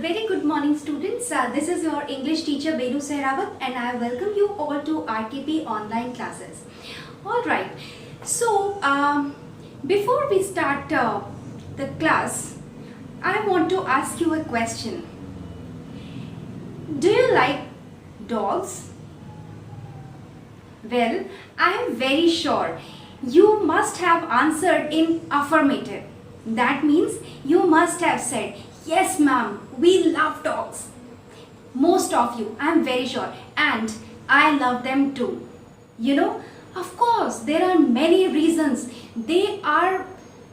very good morning students. This is your English teacher Benu Sehrawat and I welcome you all to RTP online classes. Alright, so before we start the class, I want to ask you a question. Do you like dogs? Well, I am very sure you must have answered in affirmative. That means you must have said, yes ma'am, we love dogs. Most of you, I am very sure, and I love them too. You know, of course, there are many reasons. They are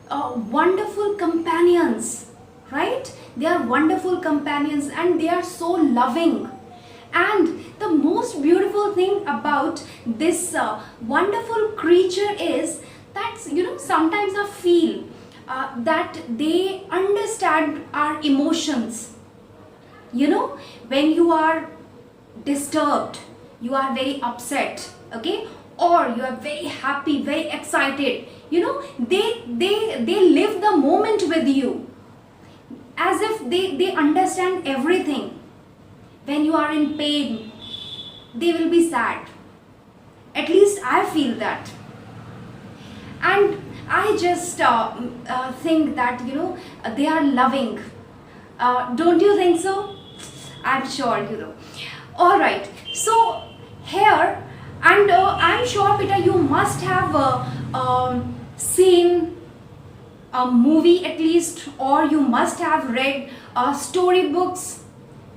wonderful companions, right? They are wonderful companions and they are so loving. And the most beautiful thing about this wonderful creature is that, you know, sometimes I feel that they understand our emotions. You know, when you are disturbed, you are very upset, okay, or you are very happy, very excited, you know, they live the moment with you as if they understand everything. When you are in pain, they will be sad. At least I feel that. And I just think that, you know, they are loving. Don't you think so? I'm sure you know. Alright, so here, and I'm sure Peter, you must have seen a movie at least, or you must have read storybooks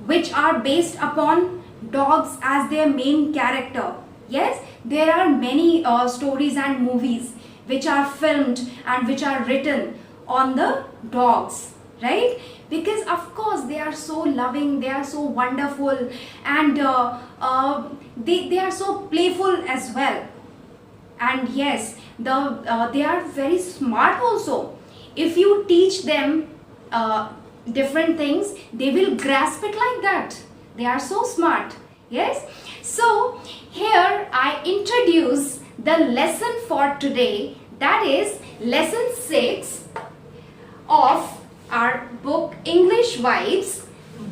which are based upon dogs as their main character. Yes, there are many stories and movies which are filmed and which are written on the dogs, right? Because of course they are so loving, they are so wonderful, and they are so playful as well. And yes, they are very smart also. If you teach them different things, they will grasp it like that. They are so smart. Yes, so here I introduce the lesson for today, that is lesson 6 of our book English Vibes,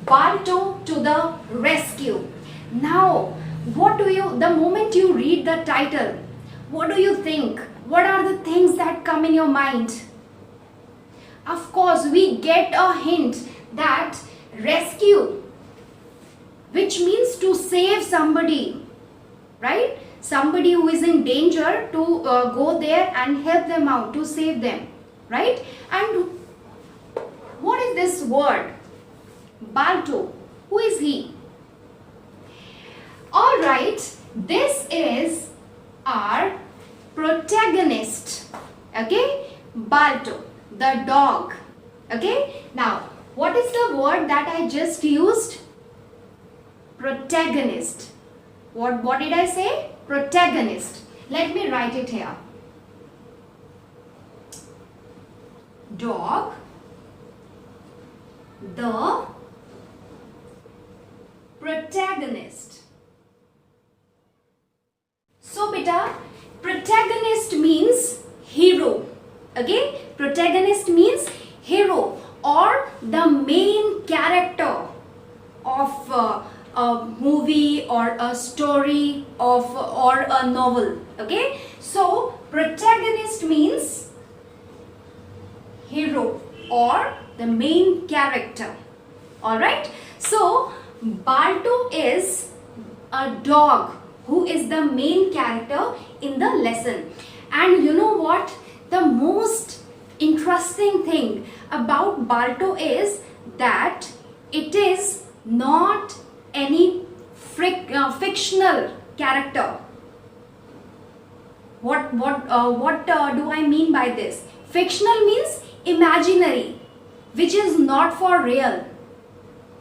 Balto to the Rescue. Now, the moment you read the title, what do you think? What are the things that come in your mind? Of course, we get a hint that rescue, which means to save somebody, right? Somebody who is in danger, to go there and help them out, to save them, right? And what is this word? Balto. Who is he? Alright, this is our protagonist, okay? Balto, the dog, okay? Now, what is the word that I just used? Protagonist. What did I say? Protagonist. Let me write it here. Dog, the protagonist. So beta, protagonist means hero. Okay? Protagonist means hero or the main character of a movie or a story or a novel. Okay, so protagonist means hero or the main character. Alright, so Balto is a dog who is the main character in the lesson. And you know what, the most interesting thing about Balto is that it is not any fictional character. What do I mean by this? Fictional means imaginary, which is not for real,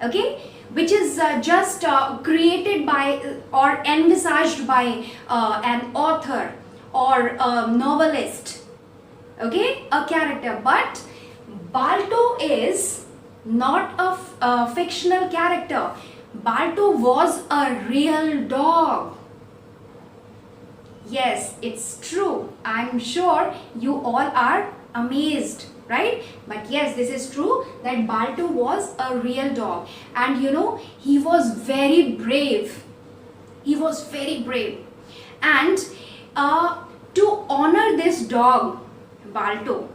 okay, which is just created by or envisaged by an author or a novelist, okay, a character. But Balto is not a fictional character. Balto was a real dog. Yes, it's true. I'm sure you all are amazed, right? But yes, this is true that Balto was a real dog, and he was very brave. He was very brave, and to honor this dog, Balto,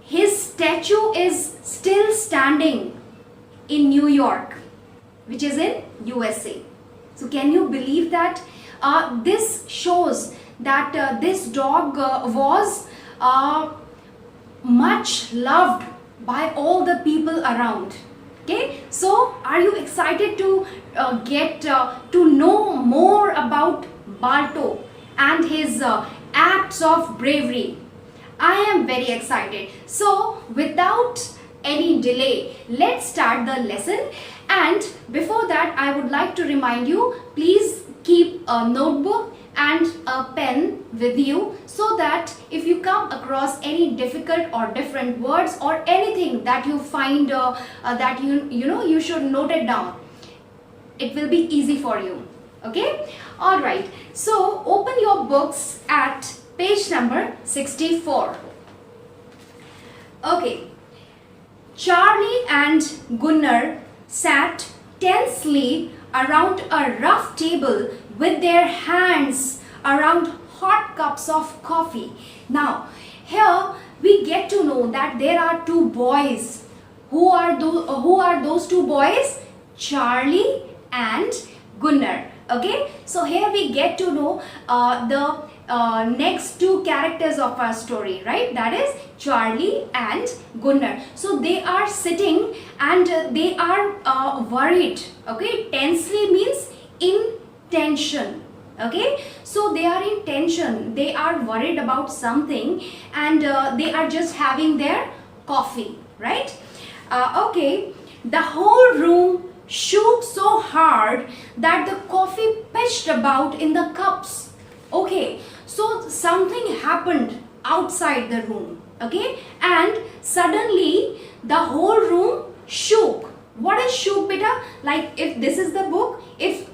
his statue is still standing in New York, which is in USA. So can you believe that? This shows that this dog was much loved by all the people around. Okay, so are you excited to get to know more about Balto and his acts of bravery? I am very excited. So without any delay, let's start the lesson. And before that, I would like to remind you, please keep a notebook and a pen with you, so that if you come across any difficult or different words or anything that you find that you should note it down, it will be easy for you. Okay, all right, so open your books at page number 64. Okay, Charlie and Gunnar sat tensely around a rough table with their hands around hot cups of coffee. Now, here we get to know that there are two boys. Who are those two boys? Charlie and Gunnar. Okay, so here we get to know the next two characters of our story, right? That is Charlie and Gunnar. So they are sitting and they are worried. Okay, tensely means in tension. Okay, so they are in tension, they are worried about something, and they are just having their coffee, right? Okay, the whole room shook so hard that the coffee pitched about in the cups. Okay, so something happened outside the room. Okay, and suddenly the whole room shook. What is shook, beta? Like if this is the book, if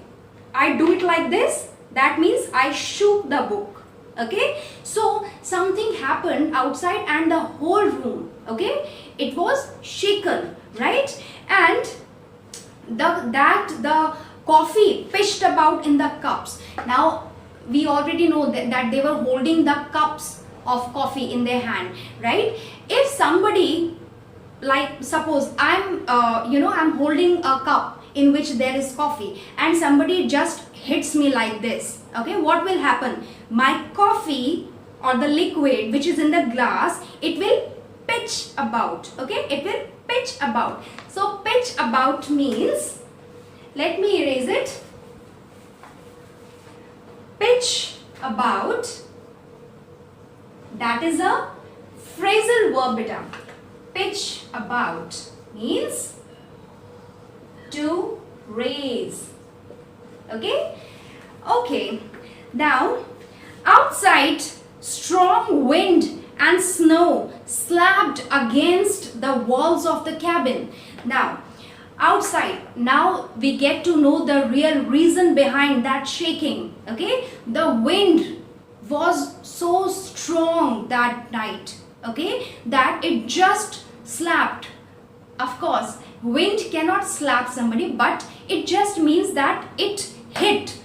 I do it like this, that means I shook the book. Okay, so something happened outside and the whole room, okay, it was shaken, right? And the coffee pitched about in the cups. Now we already know that they were holding the cups of coffee in their hand, right? If somebody, like suppose I'm holding a cup in which there is coffee, and somebody just hits me like this, okay, what will happen? My coffee or the liquid which is in the glass, it will pitch about. Okay, it will pitch about. So pitch about means, let me erase it. Pitch about, that is a phrasal verb, beta. Pitch about means to raise. Okay, okay, now outside strong wind and snow slapped against the walls of the cabin. Now outside, now we get to know the real reason behind that shaking. Okay, the wind was so strong that night, okay, that it just slapped. Of course, wind cannot slap somebody, but it just means that it hit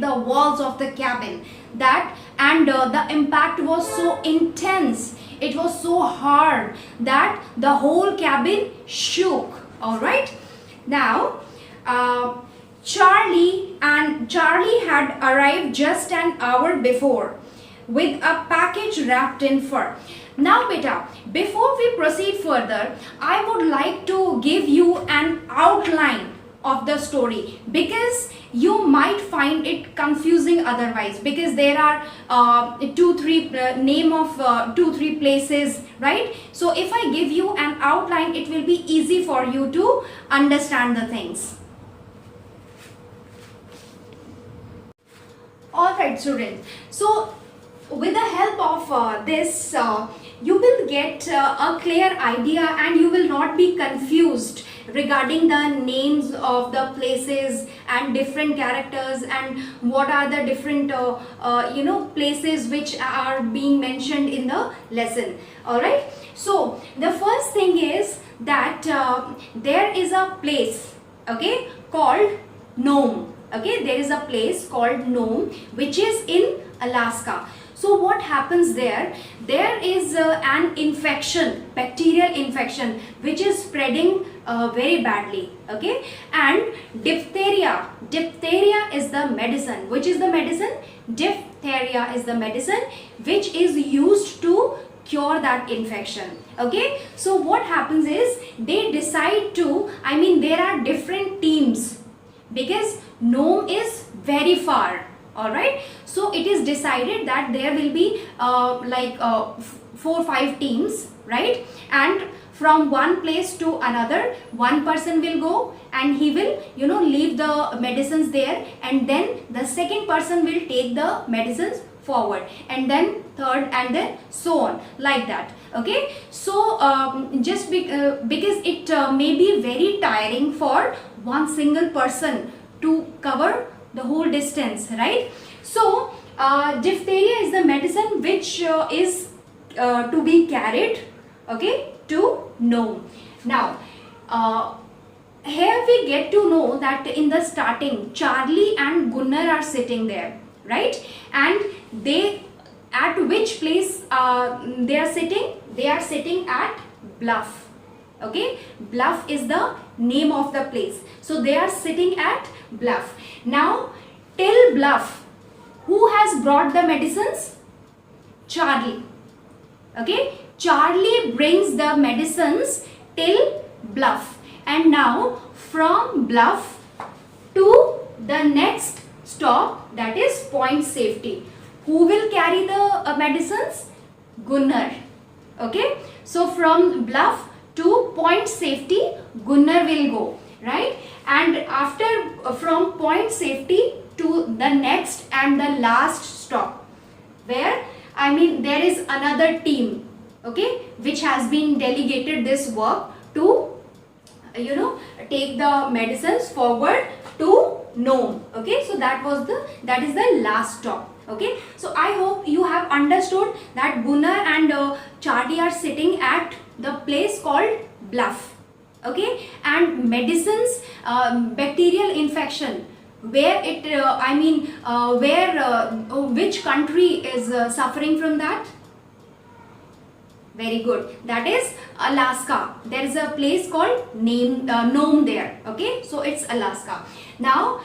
the walls of the cabin, that and the impact was so intense, it was so hard that the whole cabin shook. All right, now Charlie had arrived just an hour before with a package wrapped in fur. Now beta, before we proceed further, I would like to give you an outline of the story, because you might find it confusing otherwise, because there are name of 2-3 places, right? So if I give you an outline, it will be easy for you to understand the things. All right, students, so with the help of this you will get a clear idea and you will not be confused, regarding the names of the places and different characters, and what are the different places which are being mentioned in the lesson. All right, so the first thing is that there is a place, okay, called Nome. Okay, there is a place called Nome which is in Alaska. So what happens there? There is an infection, bacterial infection, which is spreading very badly. Okay, and diphtheria. Diphtheria is the medicine. Which is the medicine? Diphtheria is the medicine which is used to cure that infection. Okay, so what happens is they decide to, there are different teams because Nome is very far. All right, so it is decided that there will be 4-5 teams, right? And from one place to another, one person will go and he will leave the medicines there, and then the second person will take the medicines forward, and then third, and then so on, like that. Okay, so because it may be very tiring for one single person to cover the whole distance, right? So diphtheria is the medicine which is to be carried, okay, to Nome. Now here we get to know that in the starting Charlie and Gunnar are sitting there, right? And they, at which place they are sitting? They are sitting at Bluff. Okay, Bluff is the name of the place. So they are sitting at Bluff. Now till Bluff, who has brought the medicines? Charlie. Okay, Charlie brings the medicines till Bluff, and now from Bluff to the next stop, that is Point Safety. Who will carry the medicines? Gunnar. Okay, so from Bluff to Point Safety, Gunnar will go, right? And after from Point Safety to the next and the last stop, where there is another team, okay, which has been delegated this work to take the medicines forward to Nome. Okay, so that is the last stop. Okay, so I hope you have understood that Gunnar and Charlie are sitting at the place called Bluff. Okay, and medicines, bacterial infection, where it which country is suffering from that? Very good, that is Alaska. There is a place called Nome there. Okay, so it's Alaska. Now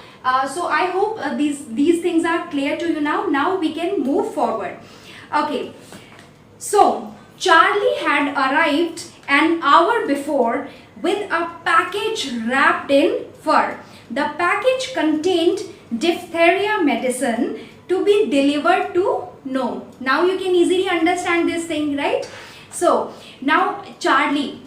so I hope these things are clear to you now. Now we can move forward. Okay, so Charlie had arrived an hour before with a package wrapped in fur. The package contained diphtheria medicine to be delivered to Nome. Now you can easily understand this thing, right? So now Charlie,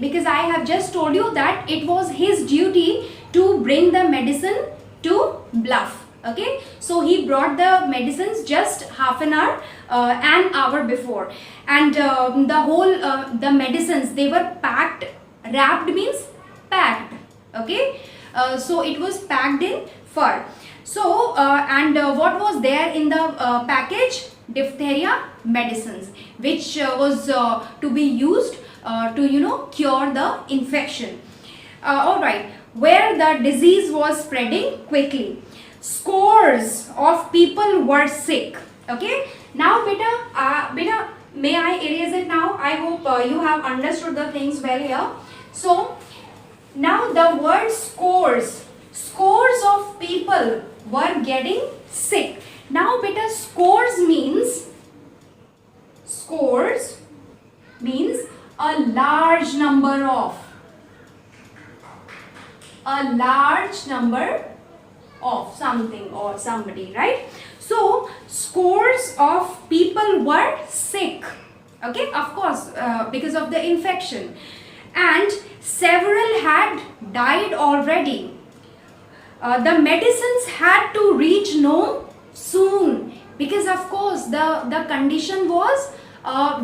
because I have just told you that it was his duty to bring the medicine to Bluff. Okay, so he brought the medicines just half an hour before, and the whole the medicines, they were packed. Wrapped means packed. Okay, so it was packed in fur. So what was there in the package? Diphtheria medicines, which was to be used to cure the infection. All right, where the disease was spreading quickly. Scores of people were sick. Okay, now beta, may I erase it now? I hope you have understood the things well here. So now the word scores of people were getting sick. Now beta, scores means a large number of something or somebody, right? So scores of people were sick. Okay, of course, because of the infection, and several had died already. The medicines had to reach Nome soon, because of course the condition was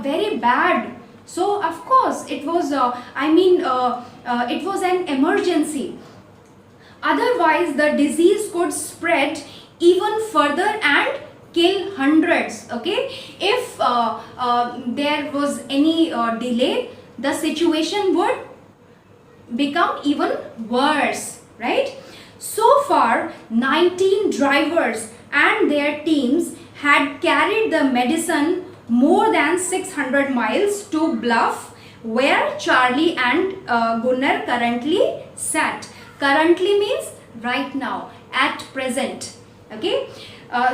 very bad. So of course it was it was an emergency. Otherwise, the disease could spread even further and kill hundreds. Okay, if there was any delay, the situation would become even worse, right? So far, 19 drivers and their teams had carried the medicine more than 600 miles to Bluff, where Charlie and Gunnar currently sat. Currently means right now, at present. Okay,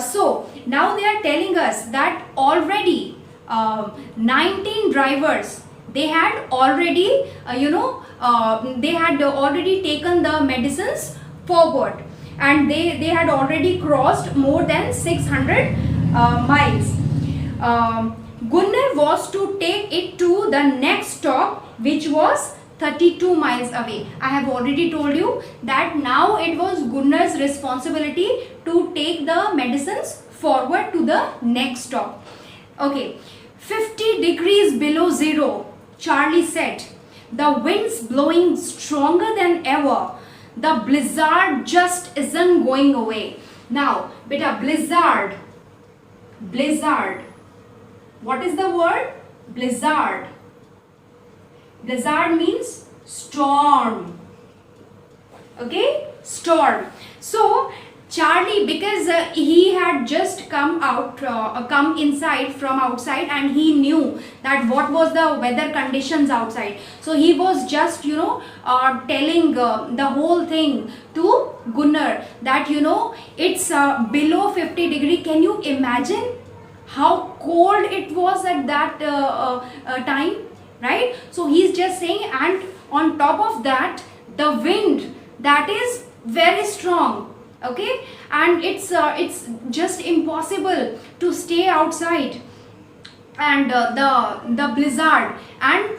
so now they are telling us that already 19 drivers, they had already they had already taken the medicines forward, and they had already crossed more than 600 miles. Gunnar was to take it to the next stop, which was 32 miles away. I have already told you that now it was Gunnar's responsibility to take the medicines forward to the next stop. Okay, 50 degrees below zero, Charlie said. The wind's blowing stronger than ever. The blizzard just isn't going away. Now, beta, blizzard. Blizzard. What is the word? Blizzard. Blizzard means storm. Okay, storm. So Charlie, because he had just come inside from outside, and he knew that what was the weather conditions outside. So he was just telling the whole thing to Gunnar that it's below 50 degree. Can you imagine how cold it was at that time? Right? So he's just saying, and on top of that, the wind that is very strong. Okay, and it's just impossible to stay outside, and the blizzard, and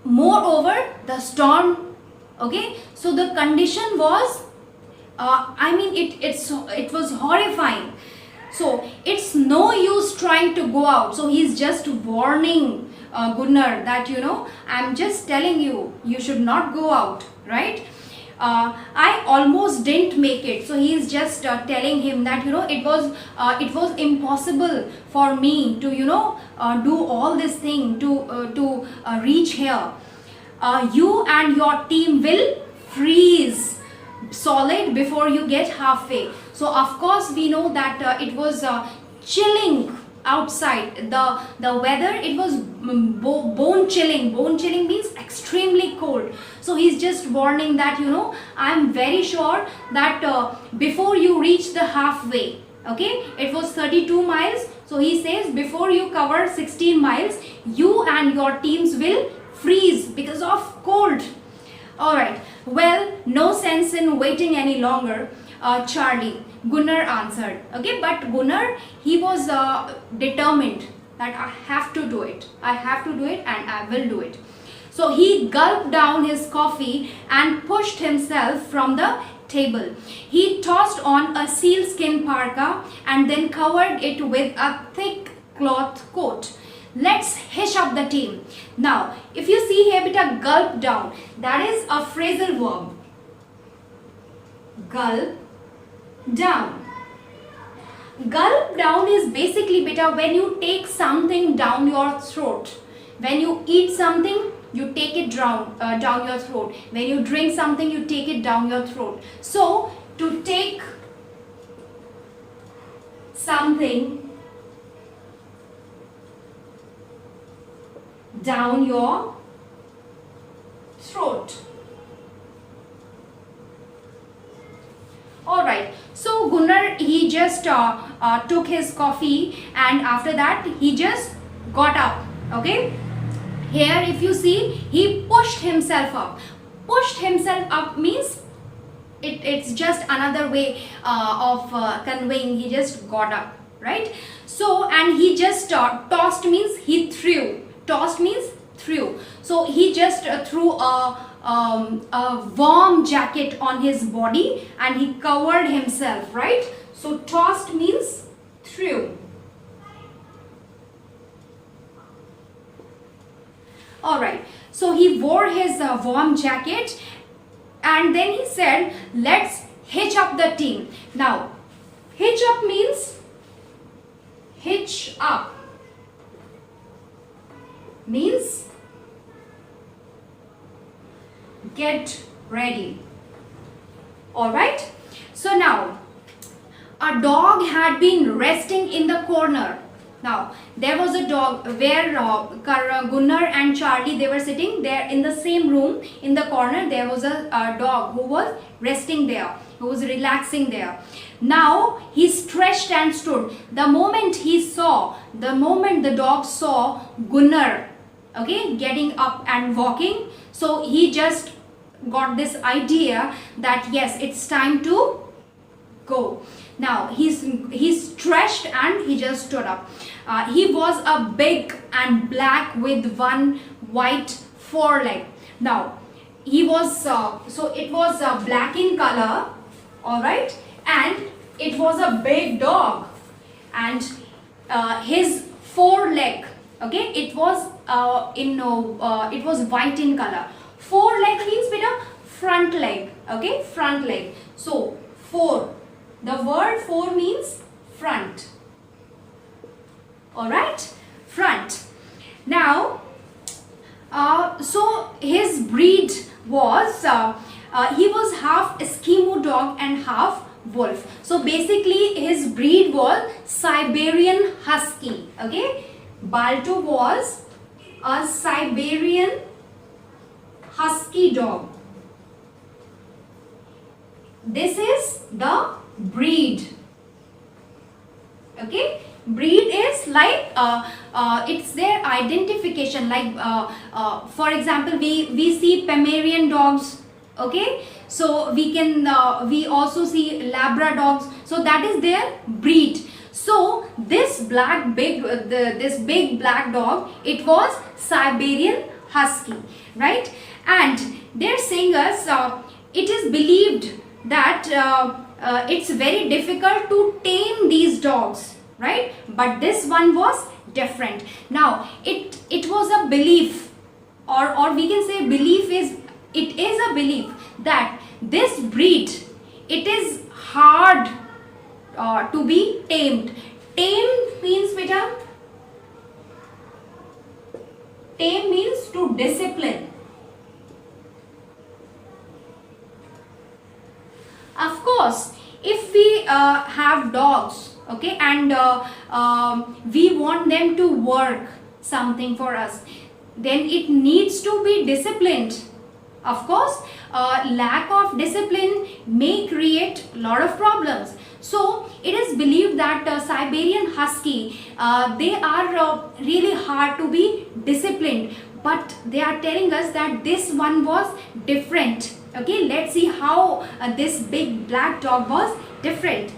moreover the storm. Okay, so the condition was it was horrifying. So it's no use trying to go out. So he's just warning Gunnar that I'm just telling you, you should not go out, right? I almost didn't make it. So he is just telling him that it was impossible for me to do all this thing to reach here. You and your team will freeze solid before you get halfway. So of course we know that it was chilling outside. The weather, it was bone chilling. Bone chilling means extremely cold. So he's just warning that I'm very sure that before you reach the halfway, okay, it was 32 miles. So he says before you cover 16 miles, you and your teams will freeze because of cold. Alright, well, no sense in waiting any longer, Charlie, Gunnar answered. Okay, but Gunnar, he was determined that I have to do it. I have to do it, and I will do it. So he gulped down his coffee and pushed himself from the table. He tossed on a sealskin parka and then covered it with a thick cloth coat. Let's hitch up the team. Now, if you see here, beta, gulp down, that is a phrasal verb. Gulp down. Gulp down is basically, beta, when you take something down your throat. When you eat something, you take it down your throat. When you drink something, you take it down your throat. So, to take something down your throat. Alright, so Gunnar, he just took his coffee, and after that he just got up. Okay, here if you see, he pushed himself up. Pushed himself up means it's just another way of conveying he just got up, right? So, and he just tossed means he threw. Tossed means threw. So he just threw a warm jacket on his body and he covered himself, right? So tossed means threw. Alright, so he he wore his warm jacket, and then he said, let's hitch up the team. Now, hitch up means get ready. Alright? So now, a dog had been resting in the corner. Now, there was a dog where Gunnar and Charlie, they were sitting there in the same room. In the corner, there was a dog who was resting there, who was relaxing there. Now, he stretched and stood. The moment the dog saw Gunnar, okay, getting up and walking, so he just got this idea that yes, it's time to go. Now he stretched and he just stood up. He was a big and black with one white foreleg. Now he was so it was black in color, all right, and it was a big dog, and his foreleg, okay, it was it was white in color. Foreleg means beta front leg, okay, front leg. So four. The word four means front. Alright? Front. Now, so his breed was, he was half Eskimo dog and half wolf. So basically his breed was Siberian Husky. Okay? Balto was a Siberian Husky dog. This is the breed. Okay, breed is like it's their identification, like for example we see Pomeranian dogs, okay, so we can we also see Labra dogs, so that is their breed. So this this big black dog, it was Siberian Husky, right? And they're saying us it is believed that it's very difficult to tame these dogs, right? But this one was different. Now it was a belief, or we can say it is a belief that this breed, it is hard to be tamed. Tame means beta, tame means to discipline. Of course, if we have dogs, okay, and we want them to work something for us, then it needs to be disciplined. Of course, lack of discipline may create a lot of problems. So it is believed that Siberian Husky, they are really hard to be disciplined, but they are telling us that this one was different. Okay, let's see how this big black dog was different.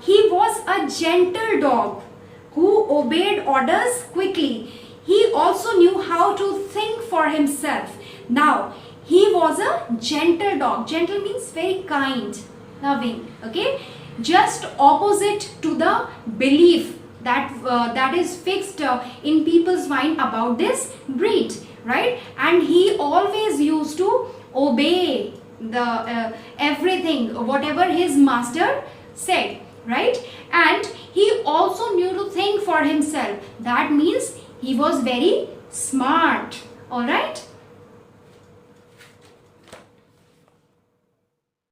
He was a gentle dog who obeyed orders quickly. He also knew how to think for himself. Now, he was a gentle dog. Gentle means very kind, loving. Okay, just opposite to the belief that that is fixed in people's mind about this breed, right? And he always used to obey the everything whatever his master said, right? And he also knew to think for himself. That means he was very smart. All right.